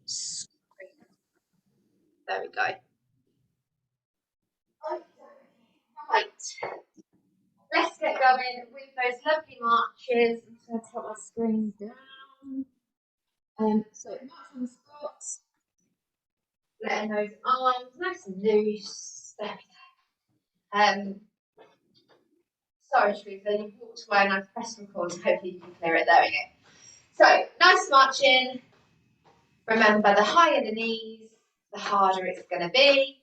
screen. There we go. Right. Let's get going with those lovely marches. I'm just going to put my screen down. So march on the squats, letting those arms nice and loose. There we go. Sorry, Teresa, you walked away and I've pressed record, so hopefully you can clear it. There we go. So, nice marching. Remember, the higher the knees, the harder it's going to be.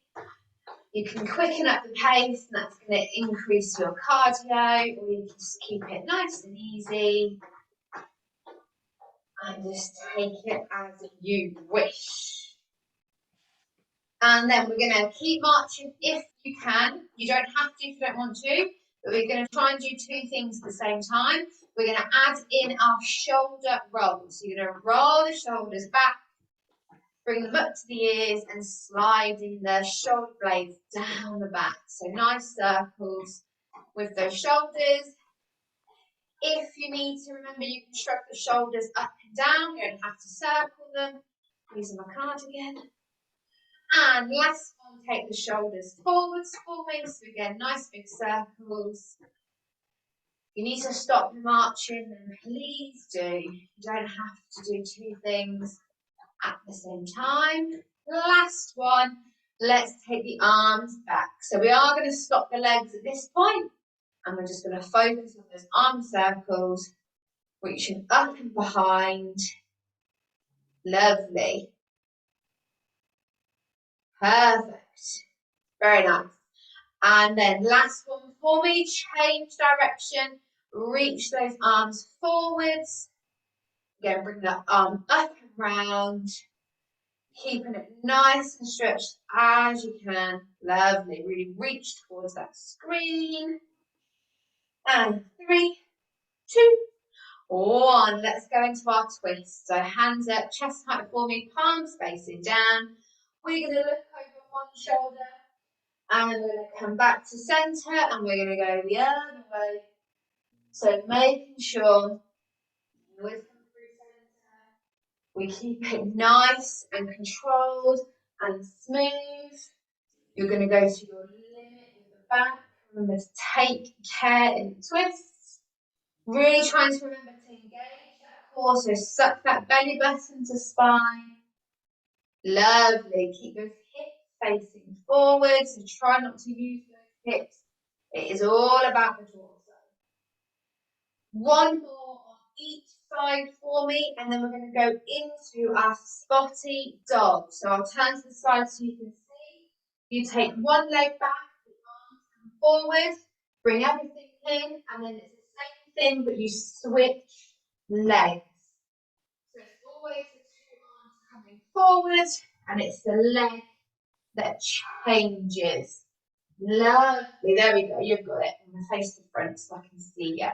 You can quicken up the pace, and that's going to increase your cardio, or you can just keep it nice and easy. And just take it as you wish. And then we're going to keep marching if you can. You don't have to if you don't want to, but we're going to try and do two things at the same time. We're going to add in our shoulder rolls. So you're going to roll the shoulders back, bring them up to the ears, and sliding the shoulder blades down the back. So nice circles with those shoulders. If you need to, remember, you can shrug the shoulders up and down. You don't have to circle them. Using my card again. And last one, take the shoulders forwards for me. So again, nice big circles. If you need to stop marching, then please do. You don't have to do two things at the same time. Last one, let's take the arms back. So we are going to stop the legs at this point, and we're just going to focus on those arm circles, reaching up and behind. Lovely. Perfect. Very nice. And then last one for me, change direction, reach those arms forwards. Again, bring that arm up and round, keeping it nice and stretched as you can. Lovely. Really reach towards that screen. And 3, 2, 1. Let's go into our twist. So hands up, chest height for me, palms facing down. We're going to look over one shoulder. And we're going to come back to centre, and we're going to go the other way. So making sure we always come through centre. We keep it nice and controlled and smooth. You're going to go to your limit with the back. Remember to take care in the twists. Really trying to remember to engage that core, so suck that belly button to spine. Lovely. Keep those hips facing forward, so try not to use those hips. It is all about the torso. One more on each side for me, and then we're going to go into our spotty dog. So I'll turn to the side so you can see. You take one leg back, the arms come forward, bring everything in, and then it's the same thing, but you switch legs. So it's always the two arms coming forward, and it's the leg that changes. Lovely. There we go. You've got it. I'm going to face the front so I can see you.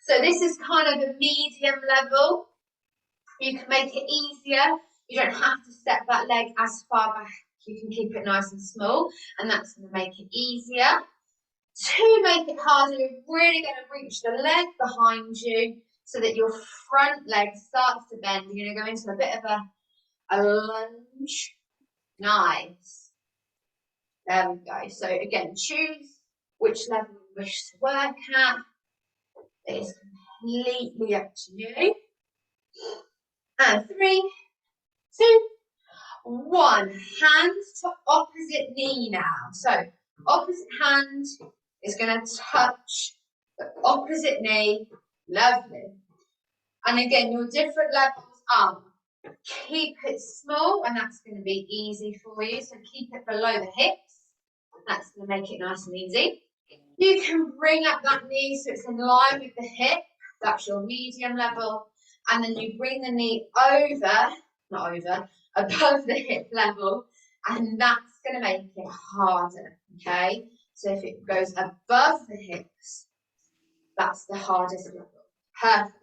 So this is kind of the medium level. You can make it easier. You don't have to step that leg as far back. You can keep it nice and small, and that's going to make it easier. To make it harder, you're really going to reach the leg behind you so that your front leg starts to bend. You're going to go into a bit of a lunge. Nice. There we go. So again, choose which level you wish to work at. It is completely up to you. And 3, 2, 1. Hands to opposite knee now. So opposite hand is going to touch the opposite knee. Lovely. And again, your different levels are. Keep it small, and that's going to be easy for you. So keep it below the hips. That's going to make it nice and easy. You can bring up that knee so it's in line with the hip. That's your medium level. And then you bring the knee above the hip level. And that's going to make it harder, okay? So if it goes above the hips, that's the hardest level. Perfect.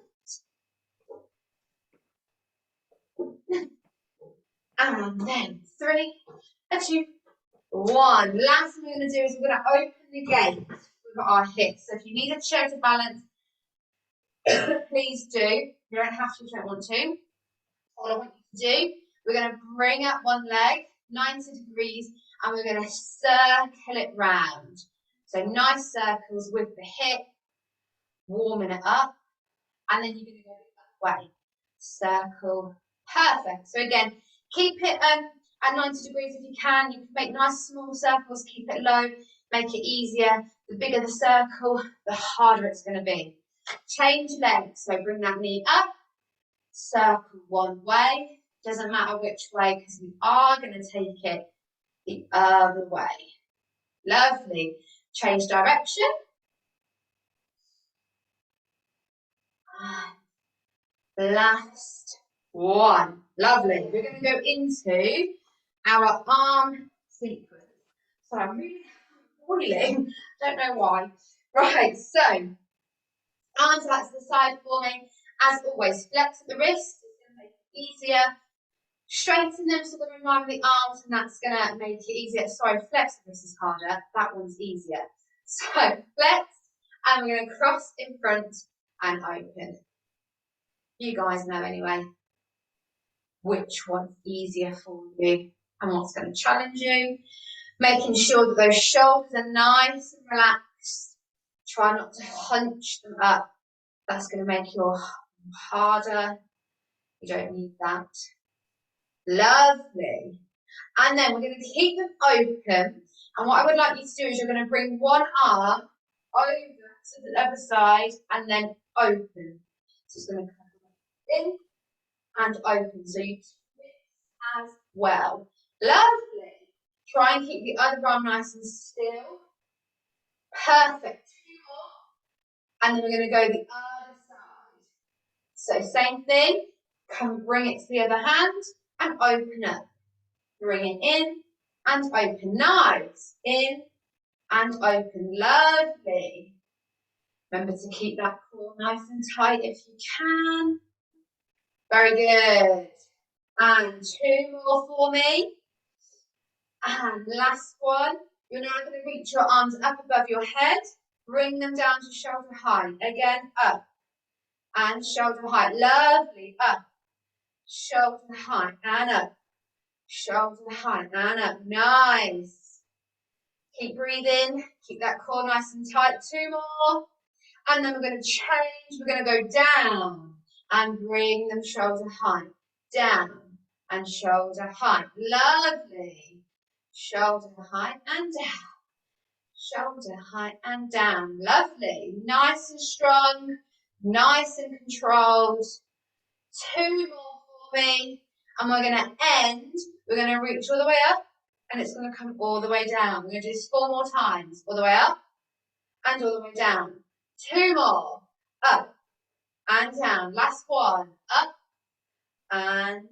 And then 3, 2, 1. Last thing we're going to do is we're going to open the gate with our hips. So if you need a chair to balance, please do. You don't have to if you don't want to. All I want you to do, We're going to bring up one leg, 90 degrees, and we're going to circle it round. So nice circles with the hip, warming it up, and then you're going to go the other way. Circle, perfect. So again, keep it at 90 degrees if you can. You can make nice small circles, keep it low, make it easier. The bigger the circle, the harder it's going to be. Change legs, so bring that knee up, circle one way. Doesn't matter which way because we are going to take it the other way. Lovely. Change direction. Last one. Lovely. We're going to go into our arm sequence. So I'm really boiling. Don't know why. Right, so arms out to the side for me. As always, flex at the wrist. It's going to make it easier. Straighten them so they're in line with the arms, and that's going to make it easier. Sorry, flex the wrist is harder. That one's easier. So flex, and we're going to cross in front and open. You guys know anyway which one's easier for you and what's going to challenge you. Making sure that those shoulders are nice and relaxed. Try not to hunch them up. That's going to make your harder. You don't need that. Lovely. And then we're going to keep them open. And what I would like you to do is you're going to bring one arm over to the other side and then open. So it's going to come in and open. So you twist as well. Lovely. Try and keep the other arm nice and still. Perfect. Two more. And then we're going to go the other side. So same thing. Come bring it to the other hand and open up. Bring it in and open. Nice. In and open. Lovely. Remember to keep that core nice and tight if you can. Very good. And two more for me. And last one. You're now going to reach your arms up above your head. Bring them down to shoulder height. Again, up. And shoulder height. Lovely. Up. Shoulder height. And up. Shoulder height. And up. Nice. Keep breathing. Keep that core nice and tight. Two more. And then we're going to change. We're going to go down and bring them shoulder height. Down and shoulder height. Lovely. Shoulder height and down. Shoulder height and down. Lovely. Nice and strong. Nice and controlled. Two more for me. And we're going to end. We're going to reach all the way up. And it's going to come all the way down. We're going to do this 4 more times. All the way up and all the way down. Two more. Up and down. Last one. Up and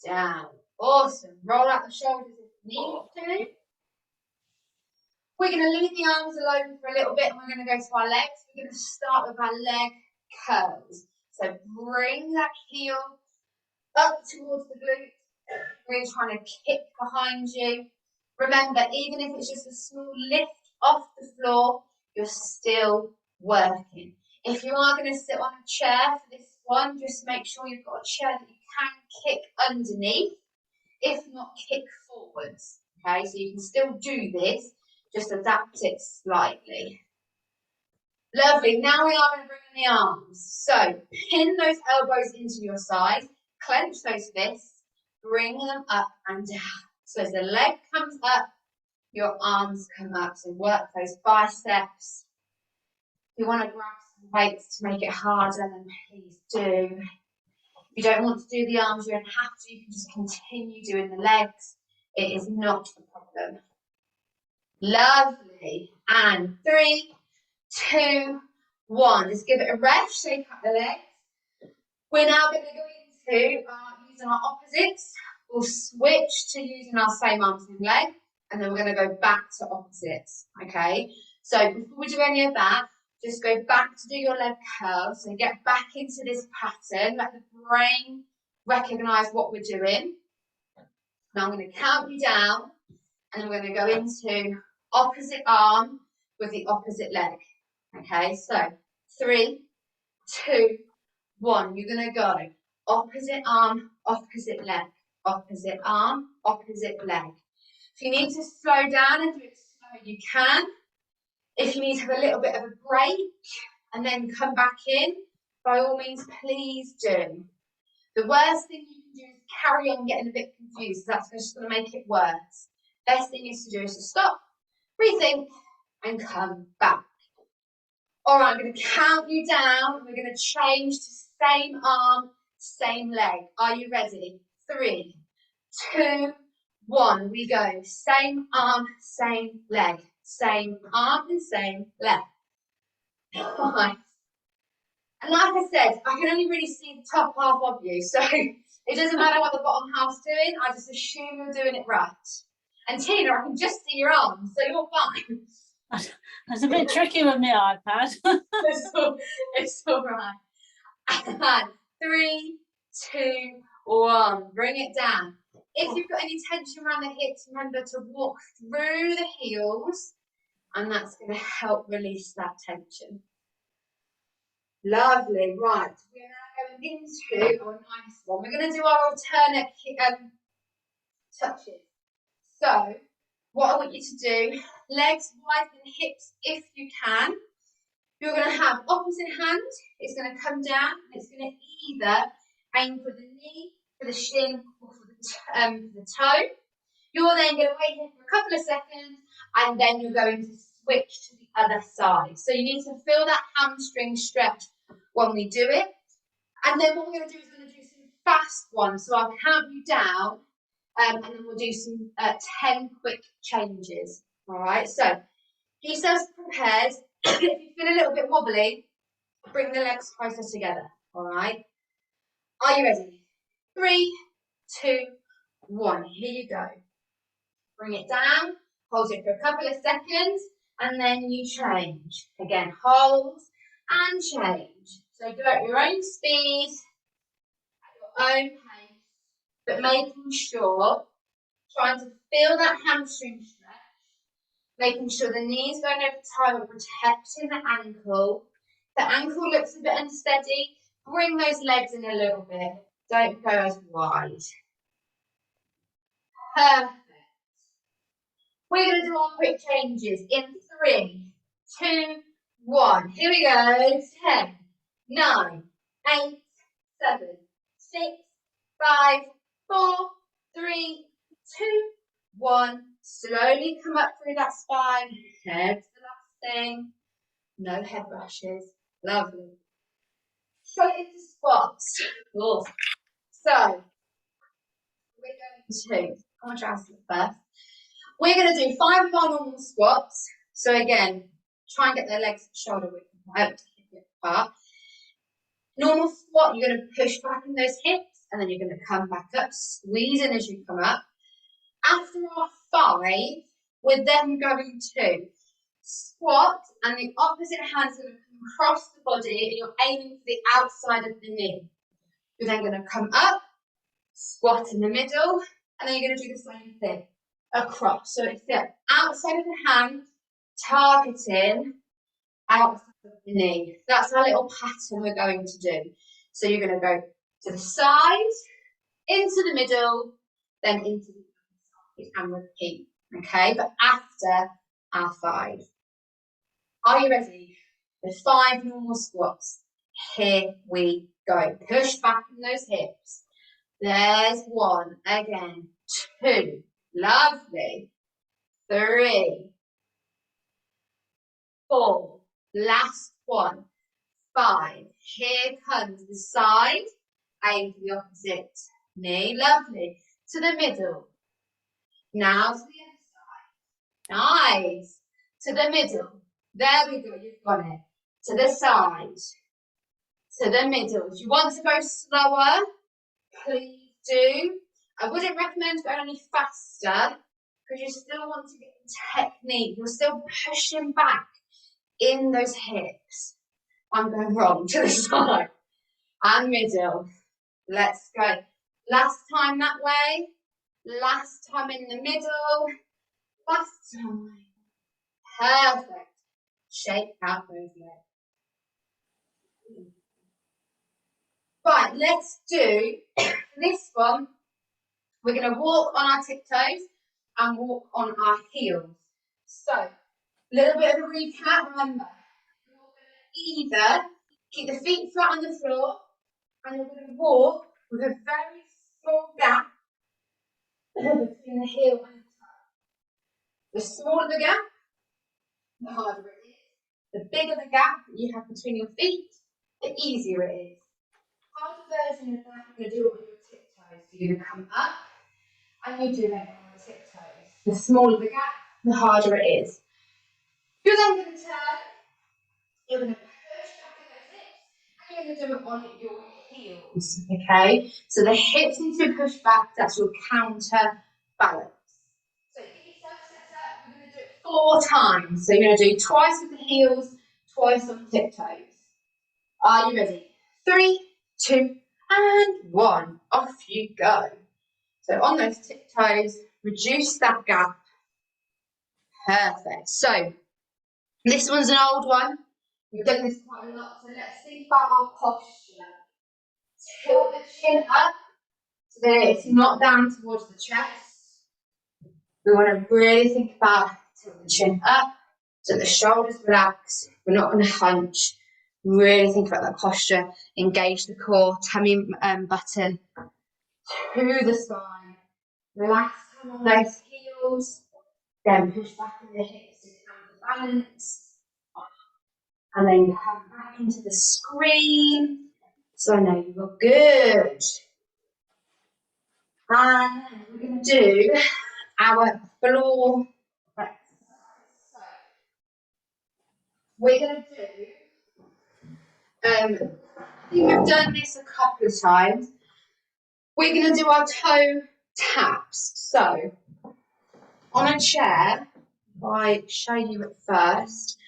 down. Awesome. Roll out the shoulders if you need to. We're going to leave the arms alone for a little bit and we're going to go to our legs. We're going to start with our leg curls. So bring that heel up towards the glute. Really trying to kick behind you. Remember, even if it's just a small lift off the floor, you're still working. If you are going to sit on a chair for this one, just make sure you've got a chair that you can kick underneath, if not kick forwards. Okay, so you can still do this, just adapt it slightly. Lovely. Now we are going to bring in the arms. So pin those elbows into your side, clench those fists, bring them up and down. So as the leg comes up, your arms come up. So work those biceps. If you want to grab some weights to make it harder, then please do. If you don't want to do the arms, you don't have to. You can just continue doing the legs. It is not a problem. Lovely. And 3, 2, 1. Just give it a rest. Shake up the legs. We're now going to go into using our opposites. We'll switch to using our same arm, same leg, and then we're going to go back to opposites. Okay. So before we do any of that, just go back to do your leg curls. So get back into this pattern. Let the brain recognize what we're doing. Now I'm going to count you down, and we're going to go into opposite arm with the opposite leg. Okay, so 3, 2, 1. You're going to go opposite arm, opposite leg. opposite arm, opposite leg. If you need to slow down and do it slow, you can. If you need to have a little bit of a break and then come back in, by all means, please do. The worst thing you can do is carry on getting a bit confused. That's just going to make it worse. Best thing is to do is to stop, rethink, and come back. All right, I'm going to count you down. We're going to change to same arm, same leg. Are you ready? 3, 2, 1. We go. Same arm, same leg. Same arm and same leg. Nice. And like I said, I can only really see the top half of you, so it doesn't matter what the bottom half's doing. I just assume you're doing it right. And Tina, I can just see your arms, so you're fine. That's a bit tricky with my iPad. It's all right. And 3, 2, 1. Bring it down. If you've got any tension around the hips, remember to walk through the heels, and that's going to help release that tension. Lovely. Right. We're now going into our nice one. We're going to do our alternate touches. So, what I want you to do, legs wide than hips if you can. You're going to have opposite hand. It's going to come down and it's going to either aim for the knee, for the shin, or for the toe. You're then going to wait here for a couple of seconds and then you're going to switch to the other side. So you need to feel that hamstring stretch when we do it. And then what we're going to do is we're going to do some fast ones. So I'll count you down and then we'll do some 10 quick changes. All right, so get yourselves prepared. If you feel a little bit wobbly, bring the legs closer together. All right, are you ready? 3, 2, 1. Here you go. Bring it down, hold it for a couple of seconds, and then you change. Again, hold and change. So do it at your own speed, at your own pace, but making sure, trying to feel that hamstring stretch, making sure the knees going over time and protecting the ankle. The ankle looks a bit unsteady. Bring those legs in a little bit. Don't go as wide. Perfect. We're going to do our quick changes in 3, 2, 1. Here we go. 10, 9, 8, 7, 6, 5, 4, 3, 2, 1. Slowly come up through that spine. Head's the last thing. No head rushes. Lovely. Straight into squats. Cool. So, we're going to, I'll address it first. We're going to do 5 of our normal squats. So again, try and get their legs shoulder width apart. Normal squat, you're going to push back in those hips and then you're going to come back up, squeeze in as you come up. After our 5, we're then going to squat and the opposite hand's going to come across the body and you're aiming for the outside of the knee. You're then going to come up, squat in the middle, and then you're going to do the same thing. Across. So it's the outside of the hand, targeting outside of the knee. That's our little pattern we're going to do. So you're going to go to the side, into the middle, then into the side and repeat. Okay, but after our 5. Are you ready? The 5 normal squats. Here we go. Push back in those hips. There's 1. Again. 2. Lovely. 3, 4, last 1, 5. Here comes the side, aim for the opposite knee, lovely. To the middle. Now to the other side. Nice. To the middle. There we go, you've got it. To the side. To the middle. If you want to go slower, please do. I wouldn't recommend going any faster because you still want to get the technique. You're still pushing back in those hips. I'm going wrong. To the side and middle. Let's go. Last time that way. Last time in the middle. Last time. Perfect. Shake out those legs. Right, let's do this one. We're going to walk on our tiptoes and walk on our heels. So, a little bit of a recap. Remember, you're going to either keep the feet flat on the floor and you're going to walk with a very small gap between the heel and the toe. The smaller the gap, the harder it is. The bigger the gap that you have between your feet, the easier it is. Harder version of that, you're going to do it on your tiptoes. So you're going to come up and you do it on your tiptoes. The smaller the gap, the harder it is. You're then going to turn, you're going to push back in those hips, and you're going to do it on your heels, okay? So the hips need to be pushed back, that's your counter balance. So get yourself set up, we're going to do it 4 times. So you're going to do twice with the heels, twice on tiptoes. Are you ready? 3, 2, and 1. Off you go. So on those tiptoes, reduce that gap. Perfect. So this one's an old one. We've done this quite a lot. So let's think about our posture. Tilt the chin up so that it's not down towards the chest. We want to really think about tilt the chin up so the shoulders relax. We're not going to hunch. Really think about that posture. Engage the core, tummy button to the spine. Relax on those heels. Then push back in the hips to counterbalance. And then come back into the screen. So I know you were good. And we're going to do our floor exercise. So we're going to do, I think we've done this a couple of times. We're going to do our toe taps. So on a chair, if I show you it first,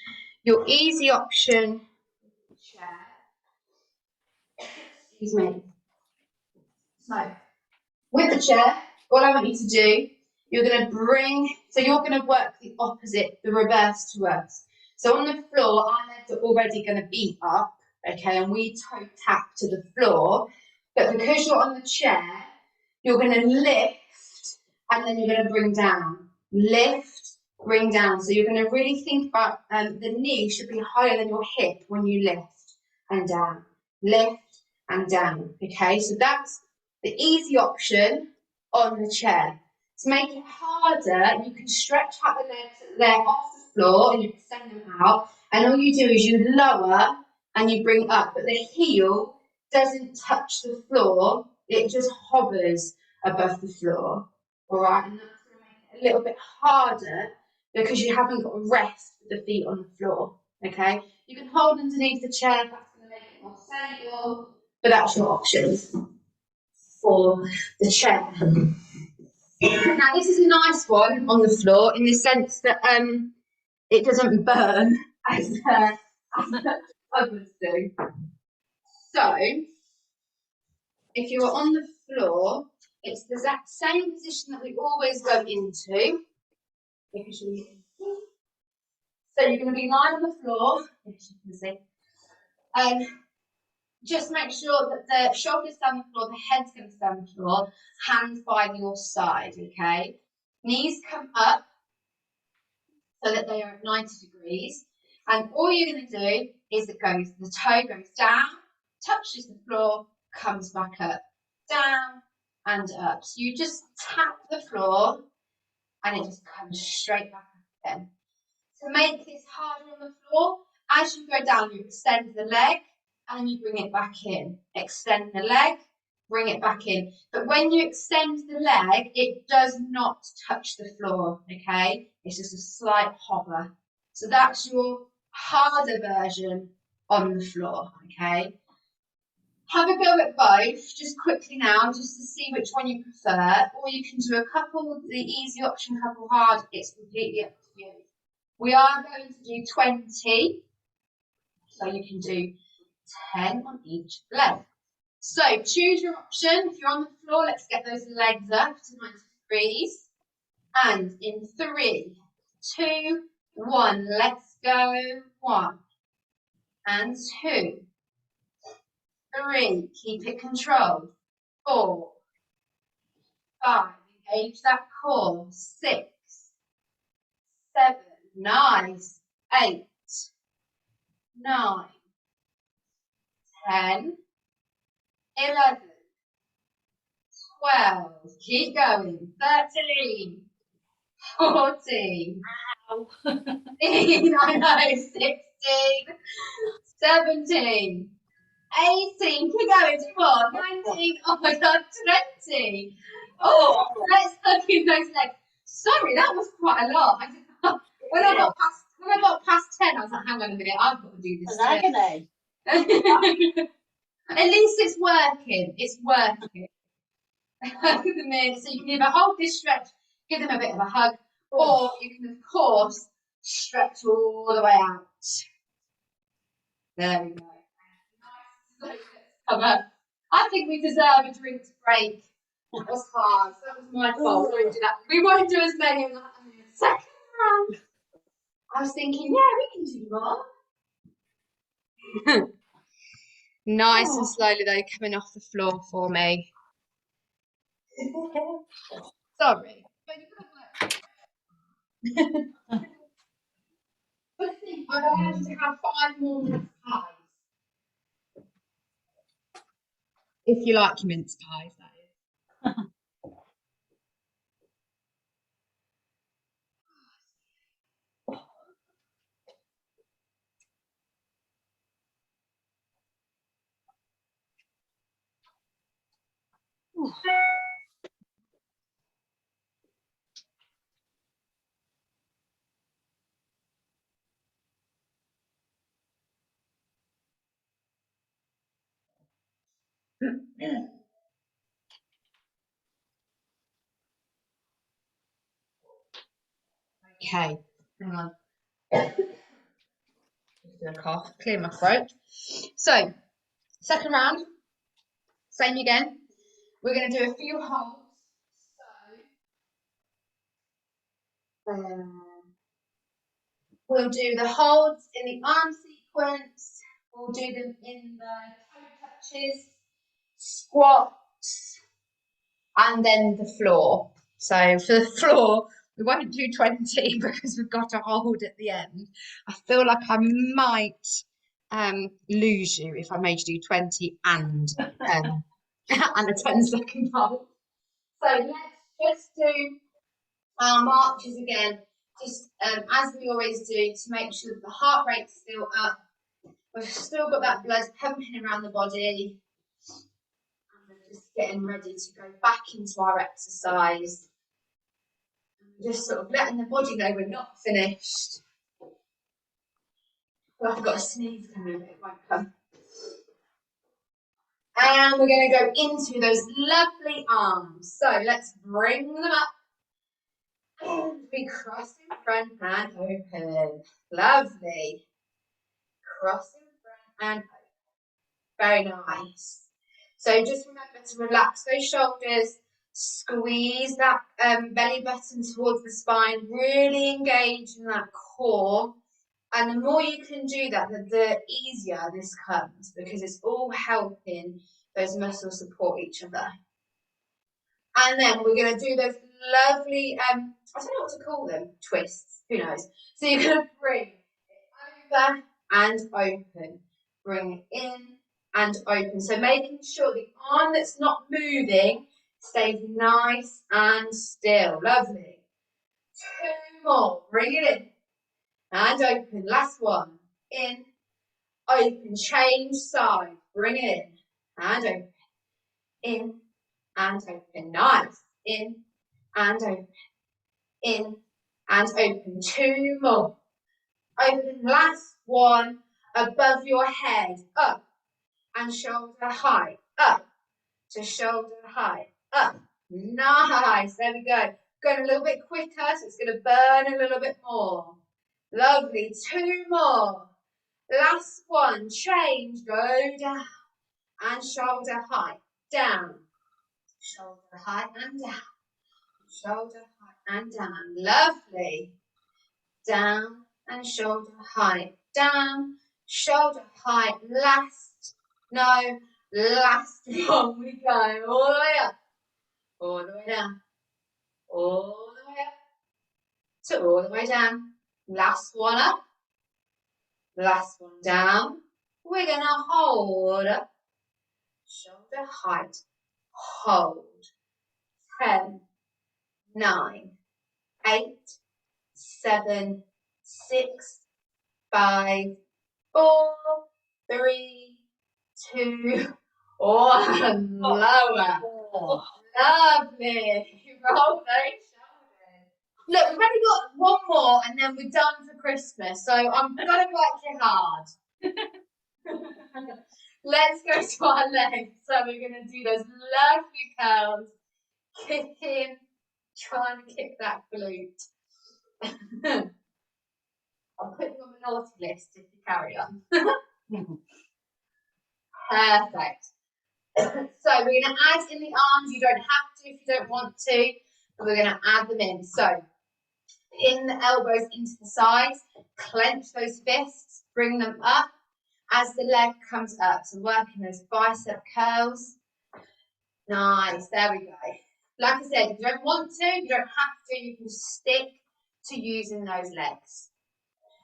your easy option chair, excuse me. So with the chair, all I want you to do, you're going to work the opposite, the reverse to us. So on the floor, our legs are already going to be up, okay, and we toe tap to the floor. But because you're on the chair, you're going to lift and then you're going to bring down. Lift, bring down. So you're going to really think about the knee should be higher than your hip when you lift and down. Lift and down, okay? So that's the easy option on the chair. To make it harder, you can stretch out the legs so they're off the floor and you extend them out. And all you do is you lower and you bring up, but the heel doesn't touch the floor, it just hovers above the floor. All right, and that's going to make it a little bit harder because you haven't got a rest with the feet on the floor. Okay, you can hold underneath the chair, that's going to make it more stable, but that's your options for the chair. Now this is a nice one on the floor in the sense that it doesn't burn as others do. So if you're on the floor, it's the exact same position that we always go into. So you're going to be lying on the floor, as you can see. Just make sure that the shoulders down the floor, the head's going to stay on the floor, hands by your side, okay? Knees come up so that they are at 90 degrees. And all you're going to do is the toe goes down, touches the floor, comes back up, down and up. So you just tap the floor and it just comes straight back up again. To make this harder on the floor, as you go down, you extend the leg and you bring it back in. Extend the leg, bring it back in. But when you extend the leg, it does not touch the floor, okay? It's just a slight hover. So that's your harder version on the floor, okay? Have a go at both, just quickly now, just to see which one you prefer. Or you can do a couple, the easy option, couple hard. It's completely up to you. We are going to do 20, so you can do 10 on each leg. So choose your option. If you're on the floor, let's get those legs up to 90 degrees. And in 3, 2, 1, let's go. 1 and 2, 3, keep it controlled. 4 5. Engage that core. 6, 7. Nice. 8, 9, 10, 11, 12. Keep going. 13, 14. Ow. I know. 16, 17, 18. Keep going. 2 more. 19. Oh my God. 20. Oh, let's look in those legs. Sorry, that was quite a lot. When I got past 10, I was like, hang on a minute, I've got to do this. Was agony. At least it's working. It's working. Hug them in. So you can either hold this stretch, give them a bit of a hug, or you can, of course, stretch all the way out. There we go. Nice. Come on. I think we deserve a drink break. That was hard. That was my fault. We won't do that. We won't do as many on the second round. I was thinking, yeah, we can do more. Nice and slowly though, coming off the floor for me. Sorry. But you've got to work. But I think I want you to have 5 more mince pies. If you like your mince pies, that is. Okay, hang on. Just do a cough, clear my throat. So, second round, same again. We're going to do a few holds. So, we'll do the holds in the arm sequence. We'll do them in the toe touches, squats, and then the floor. So for the floor, we won't do 20 because we've got a hold at the end. I feel like I might lose you if I made you do 20 and and a 10-second hold. So let's just do our marches again, just as we always do, to make sure that the heart rate's still up. We've still got that blood pumping around the body. And we're just getting ready to go back into our exercise. Just sort of letting the body know we're not finished. Well, I've got a sneeze coming, but it won't come. And we're going to go into those lovely arms. So let's bring them up. And we cross in front and open. Lovely. Cross in front and open. Very nice. So just remember to relax those shoulders. Squeeze that belly button towards the spine. Really engage in that core. And the more you can do that, the easier this comes, because it's all helping those muscles support each other. And then we're going to do those lovely, I don't know what to call them, twists, who knows. So you're going to bring it over and open, bring it in and open. So making sure the arm that's not moving stays nice and still. Lovely. 2 more, bring it in and open. Last one, in, open, change side, bring it in and open, in and open. Nice. In and open, in and open. 2 more. Open, last one, above your head, up and shoulder height, up to shoulder height, up. Nice. There we go. Going a little bit quicker, so it's going to burn a little bit more. Lovely. 2 more. Last one. Change. Go down and shoulder height, down. Shoulder height and down. Shoulder height and down. Lovely. Down and shoulder height, down, shoulder height. Last one we go, all the way up all the way down, all the way up, to all the way down. Last one up, last one down. We're gonna hold up, shoulder height, hold. 10, 9, 8, 7, 6, 5, 4, 3, 2, 1. Lower. Oh, Lovely. Roll those shoulders. Look, we've only got one more and then we're done for Christmas. So I'm going to work you hard. Let's go to our legs. So we're going to do those lovely curls. Kicking. Trying to kick that glute. I'll put you on the naughty list if you carry on. Perfect. So we're going to add in the arms. You don't have to if you don't want to, but we're going to add them in. So pin the elbows into the sides, clench those fists, bring them up as the leg comes up. So working those bicep curls. Nice, there we go. Like I said, if you don't want to, you don't have to, you can stick to using those legs.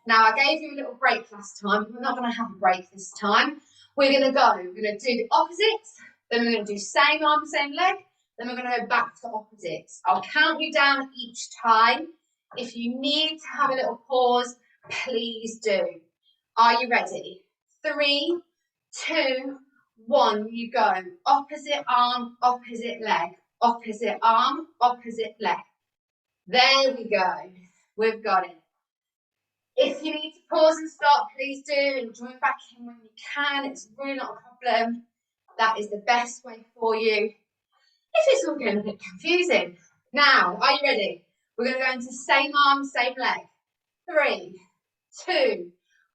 Now, I gave you a little break last time, but we're not going to have a break this time. We're going to go, we're going to do the opposites, then we're going to do same arm, same leg, then we're going to go back to opposites. I'll count you down each time. If you need to have a little pause, please do. Are you ready? 3, 2, 1, you go. Opposite arm, opposite leg. Opposite arm, opposite leg. There we go. We've got it. If you need to pause and stop, please do, and join back in when you can. It's really not a problem. That is the best way for you. If it's all getting a bit confusing. Now, are you ready? We're going to go into same arm, same leg. 3, 2,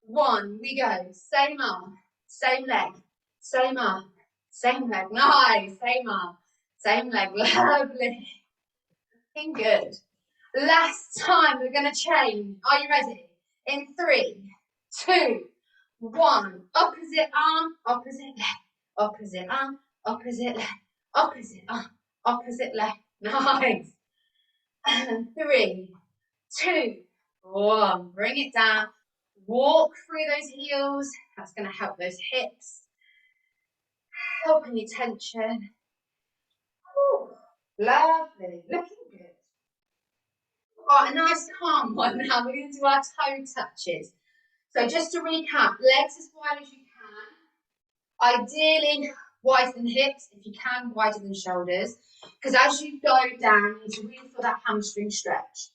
1, we go. Same arm, same leg, same arm, same leg. Nice, same arm, same leg. Lovely. Looking good. Last time, we're going to change. Are you ready? In 3, 2, 1. Opposite arm, opposite leg. Opposite arm, opposite leg. Opposite arm, opposite leg. Nice. And 3, 2, 1. Bring it down. Walk through those heels. That's going to help those hips. Help any tension. Ooh, lovely. Looking good. Oh, a nice calm one now. We're going to do our toe touches. So just to recap, legs as wide as you can. Ideally, wider than hips. If you can, wider than shoulders. Because as you go down, you need to really feel that hamstring stretch.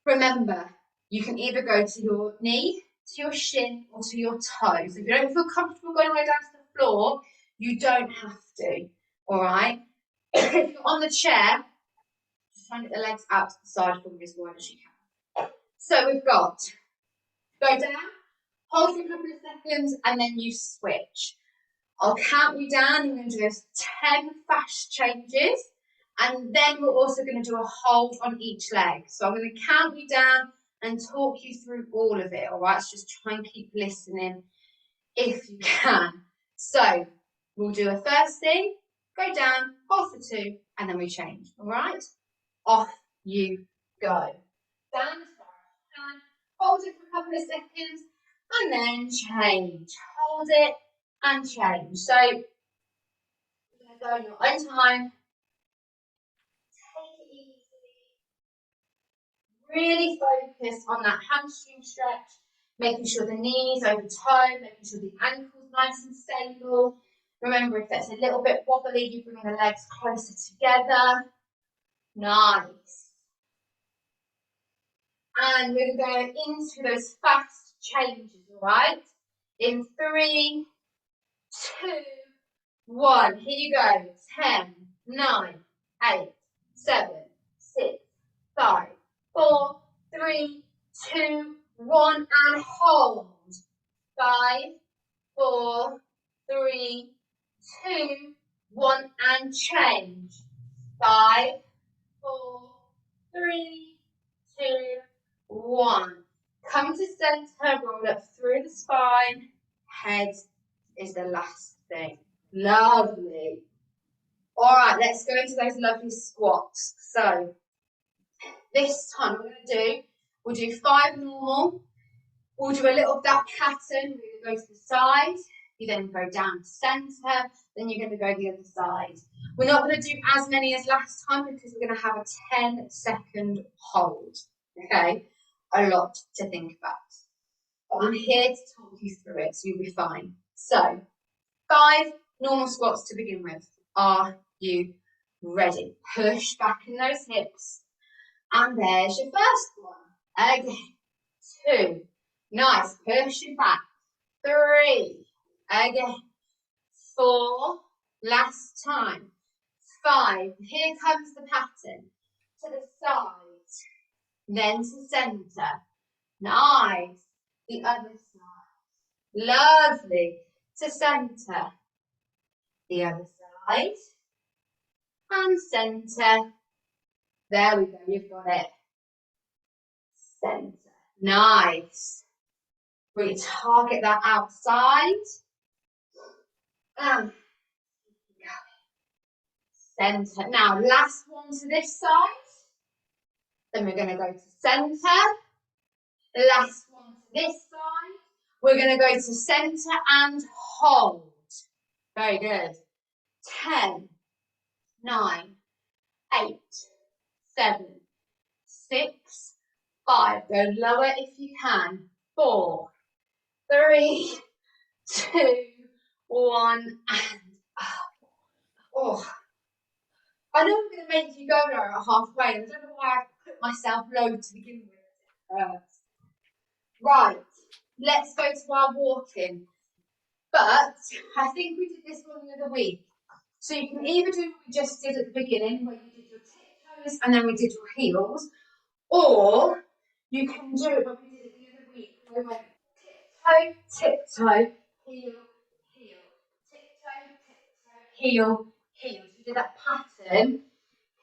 Remember, you can either go to your knee, to your shin, or to your toe. So if you don't feel comfortable going all the way down to the floor, you don't have to. All right? If you're on the chair, just try and get the legs out to the side for as wide as you can. So we've got go down, hold for a couple of seconds, and then you switch. I'll count you down. You're going to do those 10 fast changes, and then we're also going to do a hold on each leg. So I'm going to count you down and talk you through all of it, all right? So just try and keep listening if you can. So we'll do a first thing, go down, hold for 2, and then we change, all right? Off you go. Down as far as you can, hold it for a couple of seconds, and then change. Hold it and change. So you're going to go in your own time. Take it easy. Really focus on that hamstring stretch, making sure the knees over toe, making sure the ankles nice and stable. Remember, if that's a little bit wobbly, you bring the legs closer together. Nice. And we're going to go into those fast changes, all right? In 3, 2, 1. Here you go. 10, 9, 8, 7, 6, 5, 4, 3, 2, 1, and hold. 5, 4, 3, 2, 1, and change. 5, 4, 3, 2, 1. Come to center, roll up through the spine. Head is the last thing. Lovely. All right, let's go into those lovely squats. So this time we'll do 5 normal. We'll do a little duck pattern. We're going to go to the side. You then go down to centre. Then you're going to go the other side. We're not going to do as many as last time because we're going to have a 10-second hold. Okay, a lot to think about. But I'm here to talk you through it, so you'll be fine. So 5 normal squats to begin with. Are you ready? Push back in those hips. And there's your first one. Again. 2. Nice. Push it back. 3. Again. 4. Last time. 5. Here comes the pattern. To the side. Then to centre. Nice. The other side. Lovely. To centre. The other side. And centre. There we go. You've got it. Centre. Nice. We target that outside. And centre. Now, last one to this side. Then we're going to go to centre. Last one to this side. We're going to go to centre and hold. Very good. 10, 9, 8, 7, 6, 5. Go lower if you can. 4, 3, 2, 1, and up. Oh, I know I'm going to make you go there at halfway. I don't know why I put myself low to begin with. Right, let's go to our walking. But I think we did this one the other week. So you can either do what we just did at the beginning, where you did your tiptoes and then we did your heels, or you can do it like we did it the other week, where we went tiptoe, tiptoe, heel, heel, tiptoe, tiptoe, heel, heel. So we did that pattern,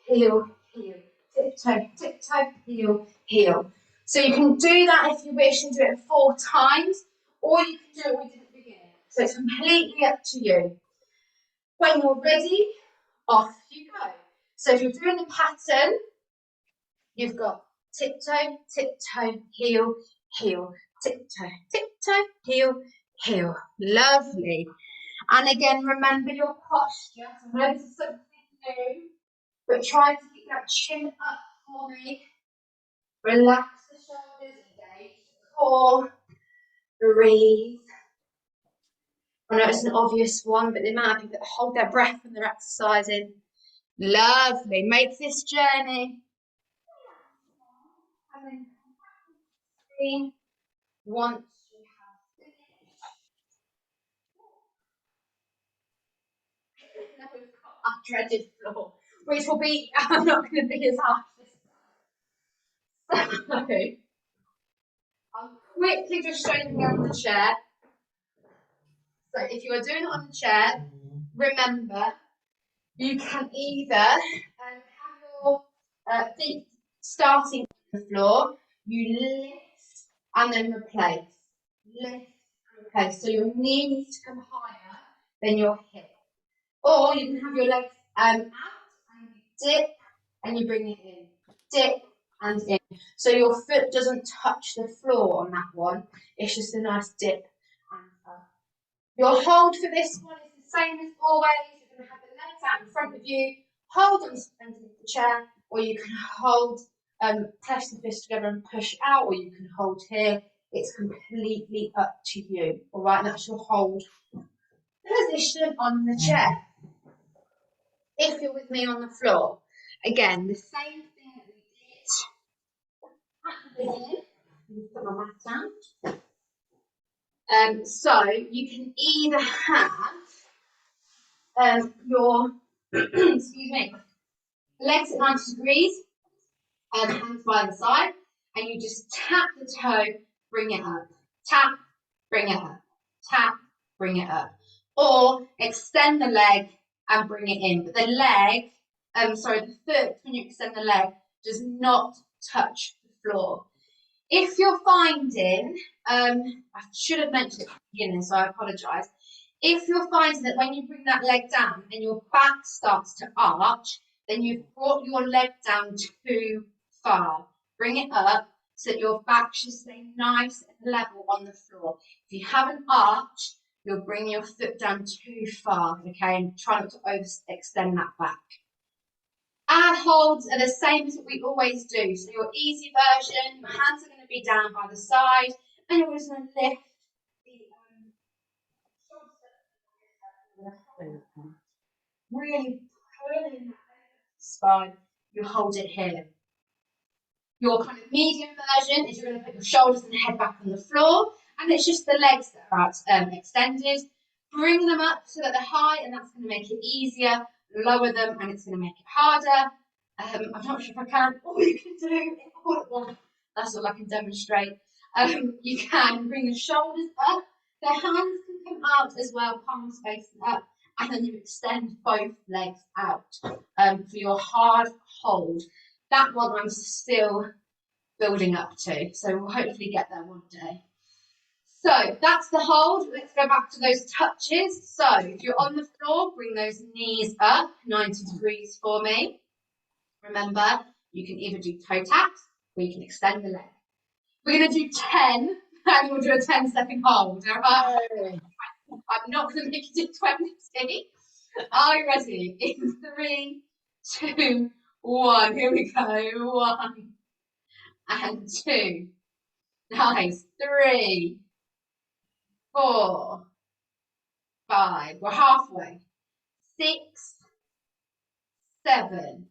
heel, heel, tiptoe, tiptoe, heel, heel. So you can do that if you wish and do it 4 times, or you can do it what we did at the beginning. So it's completely up to you. When you're ready, off you go. So if you're doing the pattern, you've got tiptoe, tiptoe, heel, heel, tiptoe, tiptoe, heel, heel. Lovely. And again, remember your posture. So I know this is something new, but try to keep that chin up for me. Relax the shoulders, engage the core, breathe. I know it's an obvious one, but the amount of people that hold their breath when they're exercising. Lovely. Make this journey. And then screen once you have finished. Now we've got our dreaded floor, which will be, I'm not going to be as hard this time. So, I'll quickly just show you on the chair. So if you are doing it on the chair, remember, you can either have your feet starting on the floor, you lift and then replace. Lift and replace. So your knee needs to come higher than your hip. Or you can have your legs out and you dip and you bring it in. Dip and in. So your foot doesn't touch the floor on that one. It's just a nice dip and up. Your hold for this one is the same as always. You're going to have the legs out in front of you, hold underneath the chair, or you can hold, press the fist together and push out, or you can hold here. It's completely up to you. All right, and that's your hold position on the chair. If you're with me on the floor, again, the same thing that we did at the beginning. Put my mat down. So you can either have your excuse me, legs at 90 degrees, hands by the side, and you just tap the toe, bring it up. Tap, bring it up. Tap, bring it up. Or extend the leg and bring it in. But the leg, the foot, when you extend the leg, does not touch the floor. If you're finding, I should have mentioned it at the beginning, so I apologise. If you're finding that when you bring that leg down and your back starts to arch, then you've brought your leg down too far. Bring it up so that your back should stay nice and level on the floor. If you have an arch, you'll bring your foot down too far, okay? And try not to overextend that back. Our holds are the same as what we always do. So your easy version, your hands are going to be down by the side, and you're just going to lift the shoulders, really pulling that spine. You hold it here. Your kind of medium version is you're going to put your shoulders and head back on the floor, and it's just the legs that are out, extended. Bring them up so that they're high, and that's going to make it easier. Lower them, and it's going to make it harder. I'm not sure if I can. All you can do is all at once. That's all I can demonstrate. You can bring the shoulders up. The hands can come out as well, palms facing up, and then you extend both legs out for your hard hold. That one I'm still building up to, so we'll hopefully get there one day. So that's the hold. Let's go back to those touches. So if you're on the floor, bring those knees up 90 degrees for me. Remember, you can either do toe taps or you can extend the leg. We're going to do 10 and we'll do a 10-second hold. All right? I'm not going to make you do 20. Are you ready? In 3, 2, 1. Here we go. 1 and 2. Nice. 3, 4, 5. We're halfway. 6, 7,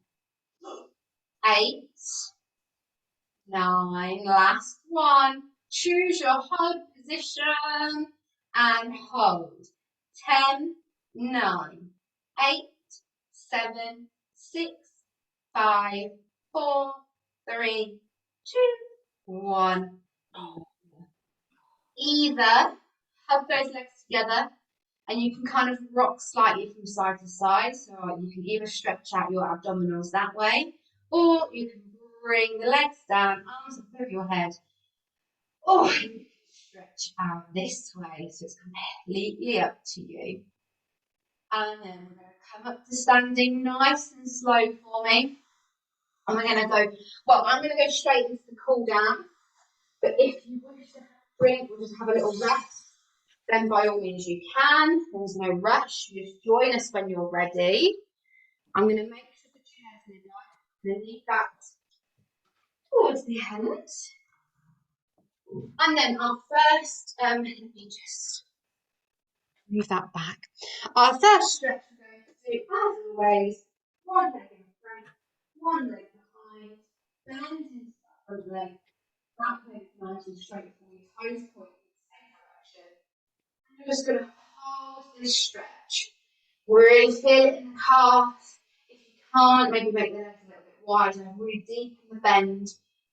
8, 9. Last one. Choose your hold position and hold. 10, 9, 8, 7, 6, 5, 4, 3, 2, 1. Either hug those legs together and you can kind of rock slightly from side to side. So you can either stretch out your abdominals that way, or you can bring the legs down, arms above your head, or you can stretch out this way. So it's completely up to you. And then we're going to come up to standing nice and slow for me. And we're going to go, well, I'm going to go straight into the cool down. But if you wish to have a drink or just have a little rest, then by all means you can. There's no rush. You just join us when you're ready. I'm going to make sure the chair's in line. I'm going to leave that towards the end. And then our first, let me just move that back. Our first stretch we're going to do, as always, one leg in front, one leg behind, bend into that front leg, back leg nice and straight for you, toes point in the same direction. And you're just going to hold this stretch. Really feel it in the calf. If you can't, maybe make the legs a little bit wider, really deepen the bend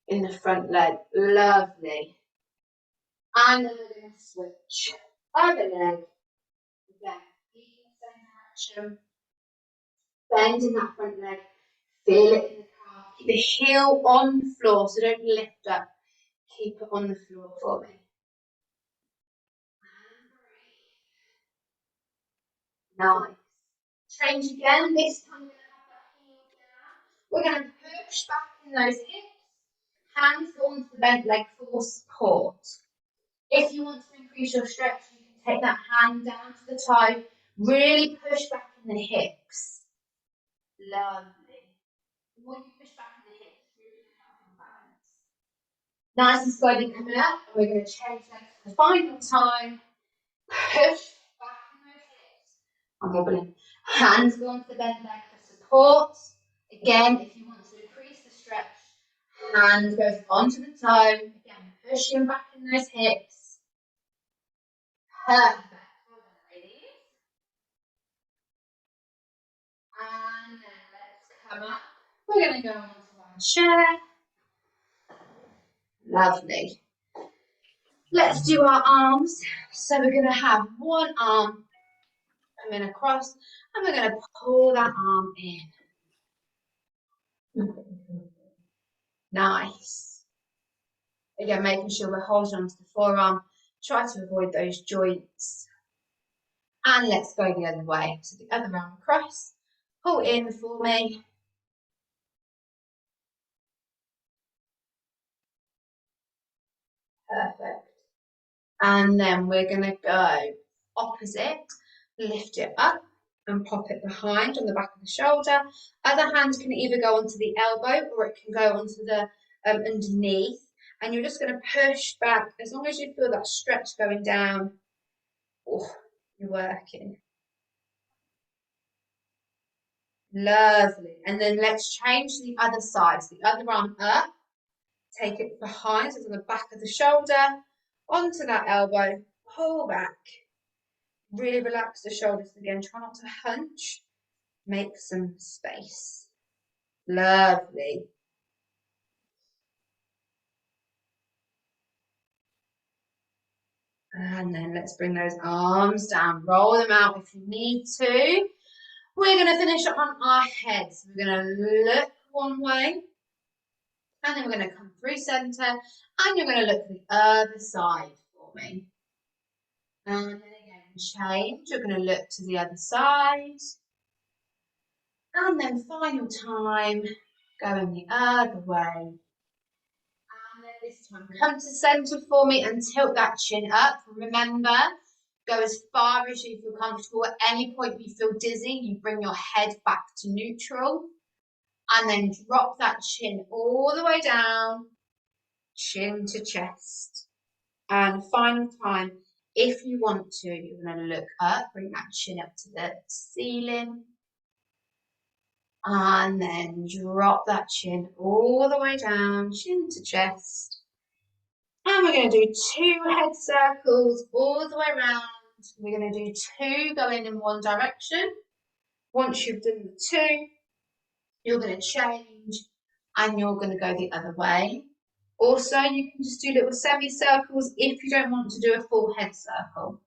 in the front leg. Lovely. And then we're going to switch. Other leg. Again, keep in the same direction. Bend in that front leg. Feel it in the calf. Keep the heel on the floor, so don't lift up. Keep it on the floor for me. And breathe. Nice. Change again. This time we're going to have that heel down. We're going to push back in those hips. Hands go onto the bent leg for support. If you want to increase your stretch, you can take that hand down to the toe. Really push back in the hips. Lovely. When you push back in the hips, really help balance. Nice and slowly coming up, and we're going to change legs for the final time. Push back in those hips. I'm wobbling. Hands go onto the bent leg for support. Again, if you want to increase the stretch, hand goes onto the toe. Again, pushing back in those hips. Perfect. Well done, ladies. And then let's come up. We're going to go onto our chair. Lovely. Let's do our arms. So we're going to have one arm coming across, and we're going to pull that arm in. Nice. Again, making sure we're holding onto the forearm. Try to avoid those joints. And let's go the other way. So the other arm across, pull in for me. Perfect. And then we're going to go opposite, lift it up and pop it behind on the back of the shoulder. Other hand can either go onto the elbow or it can go onto the underneath. And you're just going to push back as long as you feel that stretch going down. Oh, you're working. Lovely. And then let's change the other side. So the other arm up, take it behind, so it's on the back of the shoulder, onto that elbow, pull back. Really relax the shoulders again. Try not to hunch. Make some space. Lovely. And then let's bring those arms down. Roll them out if you need to. We're going to finish up on our heads. We're going to look one way. And then we're going to come through centre. And you're going to look the other side for me. And then again, change. You're going to look to the other side. And then final time, going the other way. And then this time, come to centre for me and tilt that chin up. Remember, go as far as you feel comfortable. At any point you feel dizzy, you bring your head back to neutral. And then drop that chin all the way down, chin to chest. And final time, if you want to, you're going to look up, bring that chin up to the ceiling. And then drop that chin all the way down, chin to chest. And we're going to do 2 head circles all the way around. We're going to do 2 going in one direction. Once you've done the 2, you're going to change and you're going to go the other way. Also, you can just do little semicircles if you don't want to do a full head circle.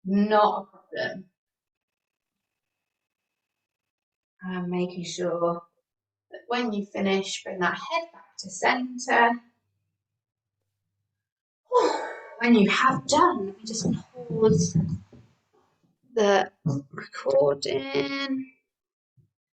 Not a problem. And making sure that when you finish, bring that head back to centre. When you have done, let me just pause the recording.